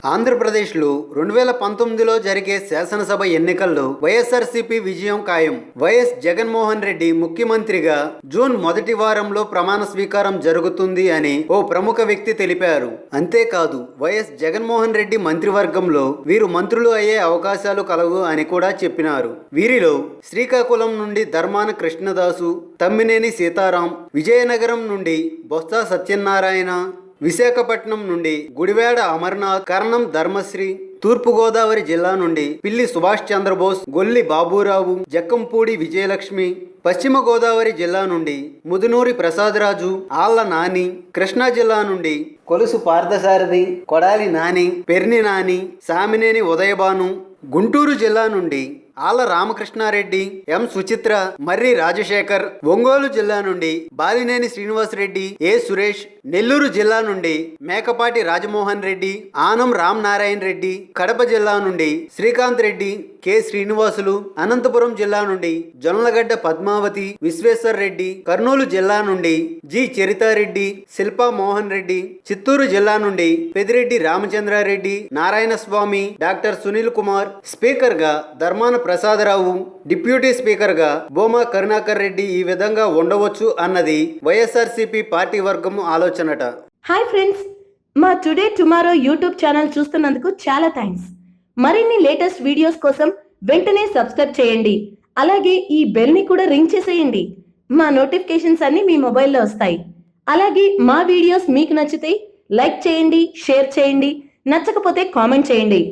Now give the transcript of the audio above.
ఆంధ్రప్రదేశ్లో 2019లో జరిగే శాసనసభ ఎన్నికల్లో వైఎస్ఆర్సీపీ విజయం ఖాయం. వైఎస్ జగన్మోహన్ రెడ్డి ముఖ్యమంత్రిగా జూన్ మొదటి వారంలో ప్రమాణ స్వీకారం జరుగుతుంది అని ఓ ప్రముఖ వ్యక్తి తెలిపారు. అంతేకాదు వైఎస్ జగన్మోహన్ రెడ్డి మంత్రివర్గంలో వీరు మంత్రులు అయ్యే అవకాశాలు కలవు అని కూడా చెప్పినారు. వీరిలో శ్రీకాకుళం నుండి ధర్మాన కృష్ణదాసు, తమ్మినేని సీతారాం, విజయనగరం నుండి బొత్స సత్యనారాయణ, విశాఖపట్నం నుండి గుడివాడ అమర్నాథ్, కర్ణం ధర్మశ్రీ, తూర్పుగోదావరి జిల్లా నుండి పిల్లి సుభాష్ చంద్రబోస్, గొల్లి బాబురావు, జక్కంపూడి విజయలక్ష్మి, పశ్చిమ గోదావరి జిల్లా నుండి ముదునూరి ప్రసాదరాజు, ఆళ్ల నాని, కృష్ణా జిల్లా నుండి కొలుసు పార్థసారథి, కొడాలి నాని, పెర్ని నాని, సామినేని ఉదయభాను, గుంటూరు జిల్లా నుండి ఆళ్ల రామకృష్ణారెడ్డి, ఎం సుచిత్ర, మర్రి రాజశేఖర్, ఒంగోలు జిల్లా నుండి బాలినేని శ్రీనివాసరెడ్డి, ఏ సురేష్, నెల్లూరు జిల్లా నుండి మేకపాటి రాజమోహన్ రెడ్డి, ఆనం రామ్ నారాయణ రెడ్డి, కడప జిల్లా నుండి శ్రీకాంత్ రెడ్డి, కె శ్రీనివాసులు, అనంతపురం జిల్లా నుండి జొన్నలగడ్డ పద్మావతి, విశ్వేశ్వర్ రెడ్డి, కర్నూలు జిల్లా నుండి జి చరితారెడ్డి, శిల్పా మోహన్ రెడ్డి, చిత్తూరు జిల్లా నుండి పెదిరెడ్డి రామచంద్రారెడ్డి, నారాయణ స్వామి, డాక్టర్ సునీల్ కుమార్, స్పీకర్ గా ధర్మాన ప్రసాదరావు, డిప్యూటీ స్పీకర్ గా బోమా కరుణాకర్ రెడ్డి ఈ విధంగా ఉండవచ్చు అన్నది వైఎస్ఆర్సీపీ పార్టీ వర్గం ఆలోచనట. హాయ్ ఫ్రెండ్స్, మా టుడే టుమారో యూట్యూబ్ ఛానల్ చూస్తున్నందుకు చాలా థ్యాంక్స్. మరిన్ని లేటెస్ట్ వీడియోస్ కోసం వెంటనే సబ్స్క్రైబ్ చేయండి. అలాగే ఈ బెల్ ని కూడా రింగ్ చేసేయండి. మా నోటిఫికేషన్స్ అన్ని మీ మొబైల్లో వస్తాయి. అలాగే మా వీడియోస్ మీకు నచ్చితే లైక్ చేయండి, షేర్ చేయండి, నచ్చకపోతే కామెంట్ చేయండి.